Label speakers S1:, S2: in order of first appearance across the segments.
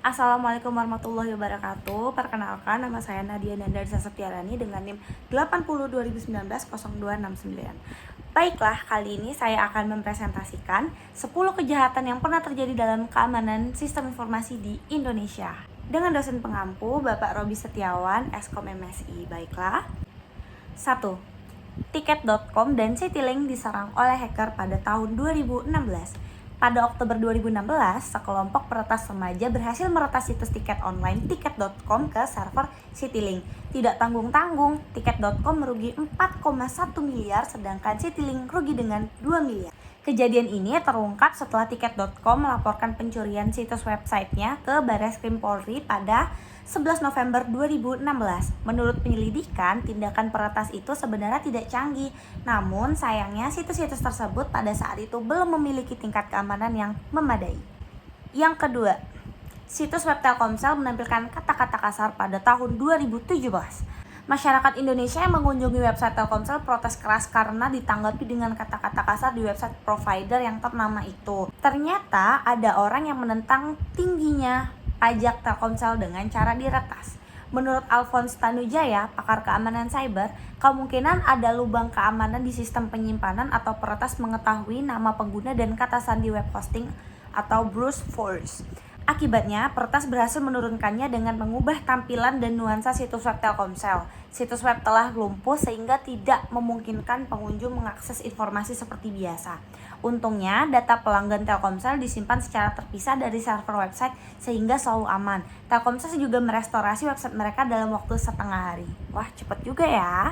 S1: Assalamualaikum warahmatullahi wabarakatuh. Perkenalkan, nama saya Nadia Nandarsa Setiarani dengan NIM 802019-0269. Baiklah, kali ini saya akan mempresentasikan 10 kejahatan yang pernah terjadi dalam keamanan sistem informasi di Indonesia dengan dosen pengampu Bapak Robi Setiawan, Eskom MSI. Baiklah. 1. Tiket.com dan Citylink diserang oleh hacker pada tahun 2016. Pada Oktober 2016, sekelompok peretas remaja berhasil meretas situs tiket online tiket.com ke server Citylink. Tidak tanggung-tanggung, tiket.com merugi 4,1 miliar sedangkan Citylink rugi dengan 2 miliar. Kejadian ini terungkap setelah tiket.com melaporkan pencurian situs websitenya ke Barreskrim Polri pada 11 November 2016. Menurut penyelidikan, tindakan peretas itu sebenarnya tidak canggih. Namun sayangnya situs-situs tersebut pada saat itu belum memiliki tingkat keamanan yang memadai. Yang kedua, situs web Telkomsel menampilkan kata-kata kasar pada tahun 2017. Masyarakat Indonesia yang mengunjungi website Telkomsel protes keras karena ditanggapi dengan kata-kata kasar di website provider yang ternama itu. Ternyata ada orang yang menentang tingginya pajak Telkomsel dengan cara diretas. Menurut Alphonse Tanujaya, pakar keamanan cyber, kemungkinan ada lubang keamanan di sistem penyimpanan atau peretas mengetahui nama pengguna dan kata sandi web hosting atau brute force. Akibatnya, peretas berhasil menurunkannya dengan mengubah tampilan dan nuansa situs web Telkomsel. Situs web telah lumpuh sehingga tidak memungkinkan pengunjung mengakses informasi seperti biasa. Untungnya, data pelanggan Telkomsel disimpan secara terpisah dari server website sehingga selalu aman. Telkomsel juga merestorasi website mereka dalam waktu setengah hari. Wah, cepet juga ya.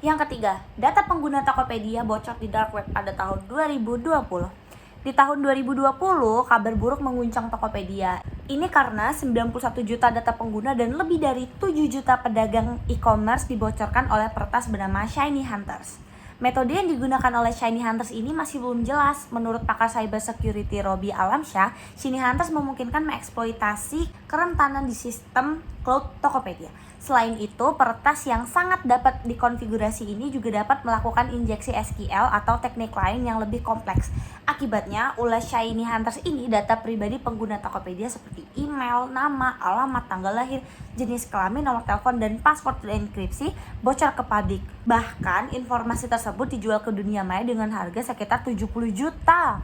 S1: Yang ketiga, data pengguna Tokopedia bocor di dark web pada tahun 2020. Di tahun 2020, kabar buruk mengguncang Tokopedia. Ini karena 91 juta data pengguna dan lebih dari 7 juta pedagang e-commerce dibocorkan oleh peretas bernama Shiny Hunters. Metode yang digunakan oleh Shiny Hunters ini masih belum jelas. Menurut pakar cyber security Robi Alamsyah, Shiny Hunters memungkinkan mengeksploitasi kerentanan di sistem cloud Tokopedia. Selain itu, peretas yang sangat dapat dikonfigurasi ini juga dapat melakukan injeksi SQL atau teknik lain yang lebih kompleks. Akibatnya, ulah Shiny Hunters ini data pribadi pengguna Tokopedia seperti email, nama, alamat, tanggal lahir, jenis kelamin, nomor telepon, dan password enkripsi bocor ke publik. Bahkan, informasi tersebut dijual ke dunia maya dengan harga sekitar 70 juta.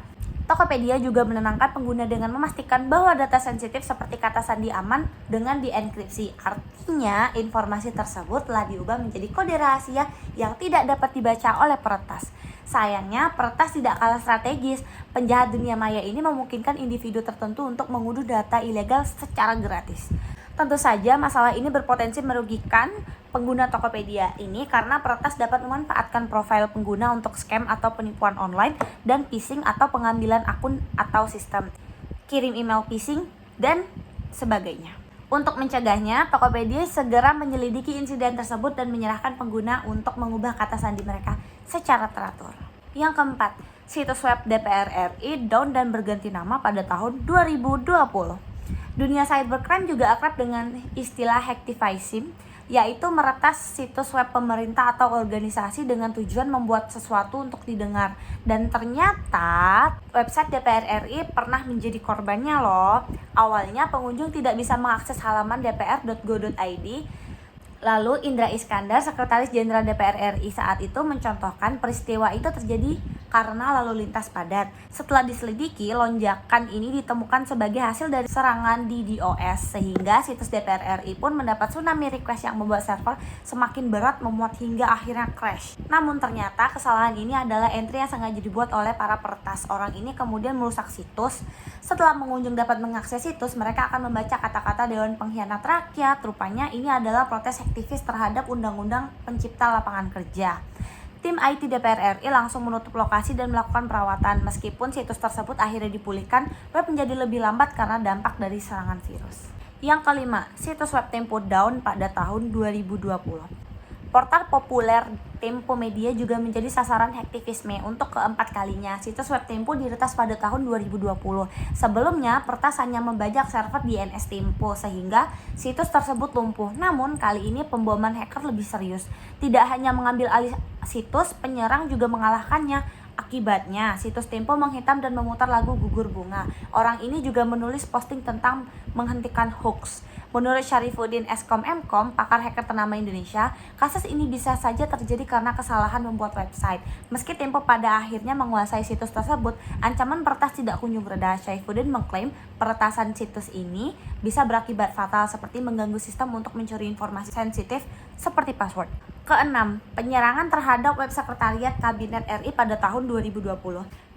S1: Tokopedia juga menenangkan pengguna dengan memastikan bahwa data sensitif seperti kata sandi aman dengan dienkripsi. Artinya, informasi tersebut telah diubah menjadi kode rahasia yang tidak dapat dibaca oleh peretas. Sayangnya, peretas tidak kalah strategis. Penjahat dunia maya ini memungkinkan individu tertentu untuk mengunduh data ilegal secara gratis. Tentu saja masalah ini berpotensi merugikan pengguna Tokopedia ini karena peretas dapat memanfaatkan profil pengguna untuk scam atau penipuan online dan phishing atau pengambilan akun atau sistem, kirim email phishing, dan sebagainya. Untuk mencegahnya, Tokopedia segera menyelidiki insiden tersebut dan menyerahkan pengguna untuk mengubah kata sandi mereka secara teratur. Yang keempat, situs web DPR RI down dan berganti nama pada tahun 2020. Dunia cybercrime juga akrab dengan istilah hacktivism, yaitu meretas situs web pemerintah atau organisasi dengan tujuan membuat sesuatu untuk didengar. Dan ternyata website DPR RI pernah menjadi korbannya loh. Awalnya pengunjung tidak bisa mengakses halaman dpr.go.id. Lalu Indra Iskandar, Sekretaris Jenderal DPR RI saat itu mencontohkan peristiwa itu terjadi karena lalu lintas padat. Setelah diselidiki, lonjakan ini ditemukan sebagai hasil dari serangan di DOS, sehingga situs DPR RI pun mendapat tsunami request yang membuat server semakin berat memuat hingga akhirnya crash. Namun ternyata kesalahan ini adalah entry yang sengaja dibuat oleh para peretas. Orang ini kemudian merusak situs. Setelah pengunjung dapat mengakses situs, mereka akan membaca kata-kata Dewan Pengkhianat Rakyat. Rupanya ini adalah protes aktivis terhadap Undang-Undang Pencipta Lapangan Kerja. Tim IT DPR RI langsung menutup lokasi dan melakukan perawatan. Meskipun situs tersebut akhirnya dipulihkan, web menjadi lebih lambat karena dampak dari serangan virus. Yang kelima, situs web Tempo down pada tahun 2020. Portal populer Tempo Media juga menjadi sasaran hacktivisme untuk keempat kalinya. Situs web Tempo diretas pada tahun 2020. Sebelumnya, peretas hanya membajak server DNS Tempo sehingga situs tersebut lumpuh. Namun, kali ini pemboman hacker lebih serius. Tidak hanya mengambil alih situs, penyerang juga mengalahkannya. Akibatnya, situs Tempo menghitam dan memutar lagu Gugur Bunga. Orang ini juga menulis posting tentang menghentikan hoax. Menurut Syarifuddin Eskom Mkom, pakar hacker ternama Indonesia, kasus ini bisa saja terjadi karena kesalahan membuat website. Meski Tempo pada akhirnya menguasai situs tersebut, ancaman peretas tidak kunjung reda. Syarifuddin mengklaim peretasan situs ini bisa berakibat fatal seperti mengganggu sistem untuk mencuri informasi sensitif seperti password. Keenam, penyerangan terhadap web sekretariat Kabinet RI pada tahun 2020.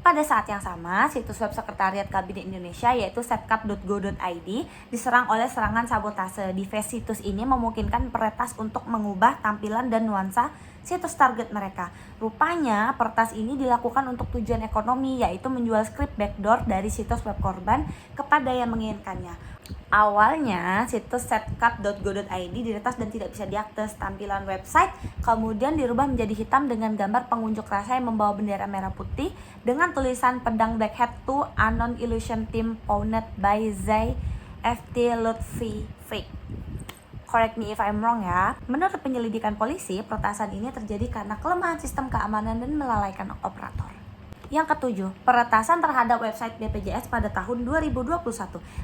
S1: Pada saat yang sama, situs web Sekretariat Kabinet Indonesia yaitu setkap.go.id diserang oleh serangan sabotase. Device situs ini memungkinkan peretas untuk mengubah tampilan dan nuansa situs target mereka. Rupanya, peretas ini dilakukan untuk tujuan ekonomi, yaitu menjual script backdoor dari situs web korban kepada yang menginginkannya. Awalnya, situs setkap.go.id diretas dan tidak bisa diakses. Tampilan website kemudian dirubah menjadi hitam dengan gambar pengunjuk rasa yang membawa bendera merah putih dengan tulisan pedang Black Hat 2 Anon Illusion Team founded by Zai FT Lutfi Fake. Correct me if I'm wrong ya. Menurut penyelidikan polisi, peretasan ini terjadi karena kelemahan sistem keamanan dan melalaikan operator. Yang ketujuh, peretasan terhadap website BPJS pada tahun 2021.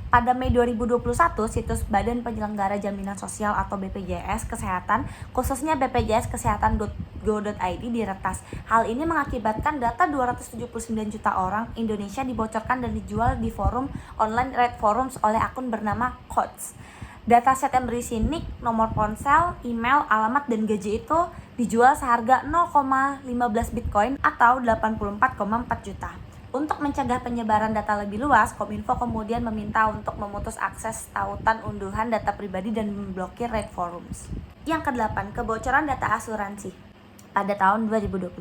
S1: Pada Mei 2021, situs Badan Penyelenggara Jaminan Sosial atau BPJS Kesehatan, khususnya BPJS Kesehatan.go.id diretas. Hal ini mengakibatkan data 279 juta orang Indonesia dibocorkan dan dijual di forum online Red Forums oleh akun bernama Codes. Dataset yang berisi nick, nomor ponsel, email, alamat, dan gaji itu dijual seharga 0,15 Bitcoin atau 84,4 juta. Untuk mencegah penyebaran data lebih luas, Kominfo kemudian meminta untuk memutus akses tautan unduhan data pribadi dan memblokir Red Forums. Yang kedelapan, kebocoran data asuransi. Pada tahun 2021,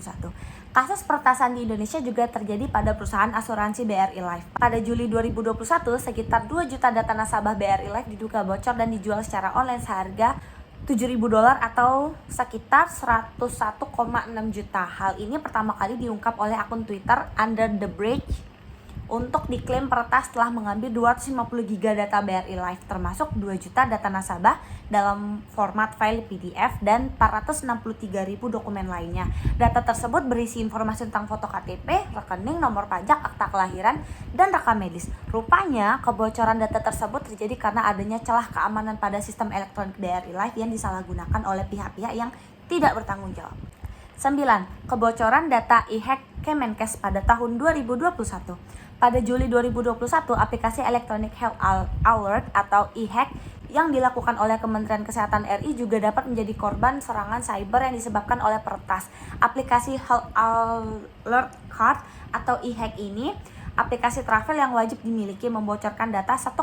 S1: kasus peretasan di Indonesia juga terjadi pada perusahaan asuransi BRI Life. Pada Juli 2021, sekitar 2 juta data nasabah BRI Life diduga bocor dan dijual secara online seharga $7.000 atau sekitar 101,6 juta. Hal ini pertama kali diungkap oleh akun Twitter Under the Bridge untuk diklaim peretas telah mengambil 250 GB data BRI Life, termasuk 2 juta data nasabah dalam format file PDF dan 463.000 dokumen lainnya. Data tersebut berisi informasi tentang foto KTP, rekening, nomor pajak, akta kelahiran, dan rekam medis. Rupanya, kebocoran data tersebut terjadi karena adanya celah keamanan pada sistem elektronik BRI Life yang disalahgunakan oleh pihak-pihak yang tidak bertanggung jawab. 9. Kebocoran data e-hack Kemenkes pada tahun 2021. Pada Juli 2021, aplikasi Electronic Health Alert atau e-hack yang dilakukan oleh Kementerian Kesehatan RI juga dapat menjadi korban serangan cyber yang disebabkan oleh peretas. Aplikasi Health Alert Card atau e-hack ini aplikasi travel yang wajib dimiliki membocorkan data 1,3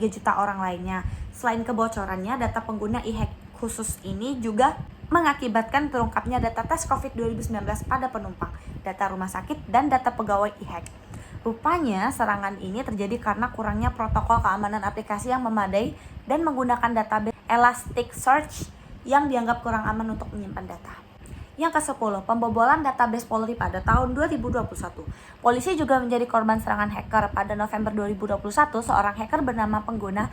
S1: juta orang lainnya. Selain kebocorannya, data pengguna e-hack khusus ini juga mengakibatkan terungkapnya data tes COVID 2019 pada penumpang, data rumah sakit, dan data pegawai e-hack. Rupanya serangan ini terjadi karena kurangnya protokol keamanan aplikasi yang memadai dan menggunakan database Elasticsearch yang dianggap kurang aman untuk menyimpan data. Yang ke-10, pembobolan database Polri pada tahun 2021. Polisi juga menjadi korban serangan hacker. Pada November 2021, seorang hacker bernama pengguna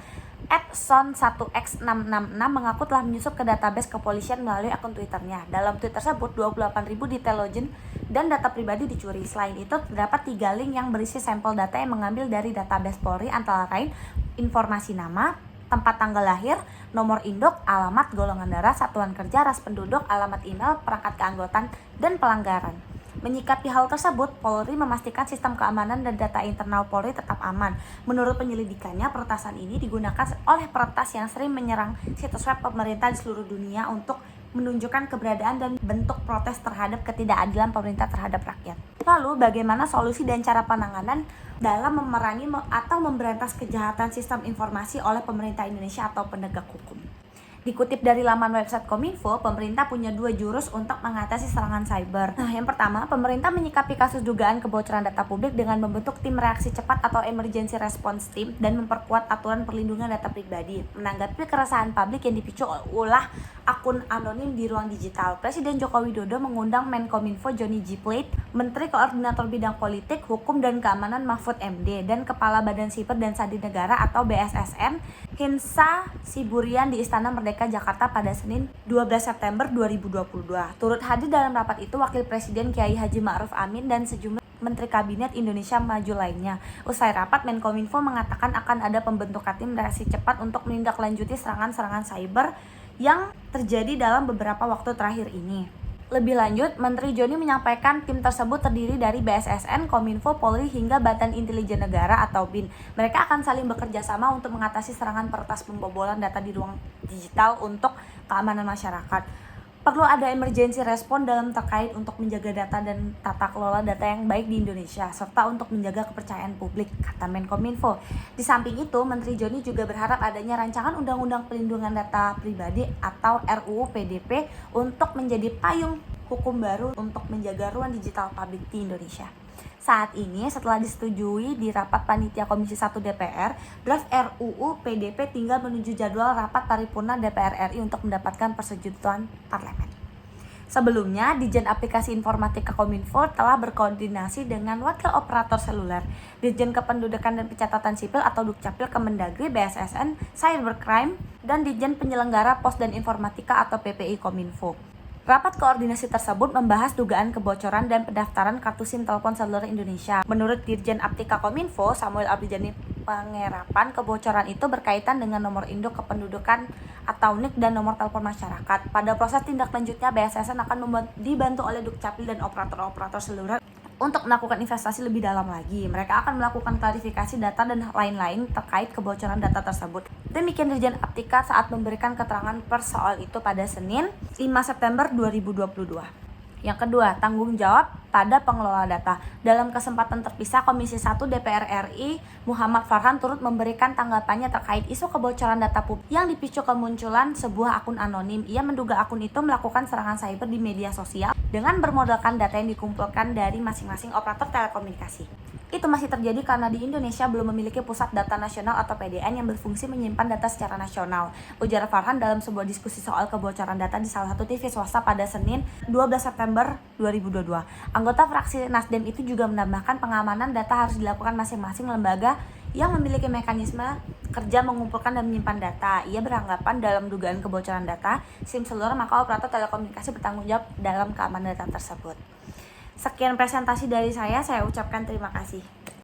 S1: @son1x666 mengaku telah menyusup ke database kepolisian melalui akun Twitternya. Dalam tweet tersebut, 28.000 detail login dan data pribadi dicuri. Selain itu, terdapat 3 link yang berisi sampel data yang mengambil dari database Polri, antara lain informasi nama, tempat tanggal lahir, nomor induk, alamat, golongan darah, satuan kerja, ras penduduk, alamat email, perangkat keanggotaan, dan pelanggaran. Menyikapi hal tersebut, Polri memastikan sistem keamanan dan data internal Polri tetap aman. Menurut penyelidikannya, peretasan ini digunakan oleh peretas yang sering menyerang situs web pemerintah di seluruh dunia untuk menunjukkan keberadaan dan bentuk protes terhadap ketidakadilan pemerintah terhadap rakyat. Lalu, bagaimana solusi dan cara penanganan dalam memerangi atau memberantas kejahatan sistem informasi oleh pemerintah Indonesia atau penegak hukum? Dikutip dari laman website Kominfo, pemerintah punya 2 jurus untuk mengatasi serangan cyber. Nah, yang pertama, pemerintah menyikapi kasus dugaan kebocoran data publik dengan membentuk tim reaksi cepat atau emergency response team dan memperkuat aturan perlindungan data pribadi. Menanggapi keresahan publik yang dipicu ulah akun anonim di ruang digital, Presiden Joko Widodo mengundang Menkominfo Johnny G. Plate, Menteri Koordinator Bidang Politik, Hukum dan Keamanan Mahfud MD, dan Kepala Badan Siber dan Sandi Negara atau BSSN Hinsa Siburian di Istana Merdeka Merdeka Jakarta pada Senin 12 September 2022. Turut hadir dalam rapat itu Wakil Presiden Kiai Haji Ma'ruf Amin dan sejumlah Menteri Kabinet Indonesia Maju lainnya. Usai rapat, Menkominfo mengatakan akan ada pembentukan tim reaksi cepat untuk menindaklanjuti serangan-serangan cyber yang terjadi dalam beberapa waktu terakhir ini. Lebih lanjut, Menteri Joni menyampaikan tim tersebut terdiri dari BSSN, Kominfo, Polri, hingga Badan Intelijen Negara atau BIN. Mereka akan saling bekerja sama untuk mengatasi serangan peretas pembobolan data di ruang digital untuk keamanan masyarakat. Perlu ada emergency respon dalam terkait untuk menjaga data dan tata kelola data yang baik di Indonesia, serta untuk menjaga kepercayaan publik, kata Menkominfo. Di samping itu, Menteri Joni juga berharap adanya rancangan Undang-Undang Perlindungan Data Pribadi atau RUU PDP untuk menjadi payung hukum baru untuk menjaga ruang digital publik di Indonesia. Saat ini, setelah disetujui di rapat Panitia Komisi 1 DPR, draft RUU PDP tinggal menuju jadwal rapat paripurna DPR RI untuk mendapatkan persetujuan parlemen. Sebelumnya, Ditjen Aplikasi Informatika Kominfo telah berkoordinasi dengan Wakil Operator Seluler, Ditjen Kependudukan dan Pencatatan Sipil atau Dukcapil Kemendagri BSSN, Cybercrime, dan Ditjen Penyelenggara Pos dan Informatika atau PPI Kominfo. Rapat koordinasi tersebut membahas dugaan kebocoran dan pendaftaran kartu SIM telepon seluler Indonesia. Menurut Dirjen Aptika Kominfo, Samuel Abrijani Pangerapan, kebocoran itu berkaitan dengan nomor induk kependudukan atau NIK dan nomor telepon masyarakat. Pada proses tindak lanjutnya, BSSN akan dibantu oleh Dukcapil dan operator-operator seluler untuk melakukan investasi lebih dalam lagi. Mereka akan melakukan klarifikasi data dan lain-lain terkait kebocoran data tersebut. Demikian Dirjen Aptika saat memberikan keterangan pers soal itu pada Senin 5 September 2022. Yang kedua, tanggung jawab pada pengelola data. Dalam kesempatan terpisah, Komisi 1 DPR RI Muhammad Farhan turut memberikan tanggapannya terkait isu kebocoran data publik yang dipicu kemunculan sebuah akun anonim. Ia menduga akun itu melakukan serangan cyber di media sosial dengan bermodalkan data yang dikumpulkan dari masing-masing operator telekomunikasi. Itu masih terjadi karena di Indonesia belum memiliki pusat data nasional atau PDN yang berfungsi menyimpan data secara nasional, ujar Farhan dalam sebuah diskusi soal kebocoran data di salah satu TV swasta pada Senin 12 September 2022. Anggota fraksi Nasdem itu juga menambahkan pengamanan data harus dilakukan masing-masing lembaga yang memiliki mekanisme kerja mengumpulkan dan menyimpan data. Ia beranggapan dalam dugaan kebocoran data SIM seluler, maka operator telekomunikasi bertanggung jawab dalam keamanan data tersebut. Sekian presentasi dari saya ucapkan terima kasih.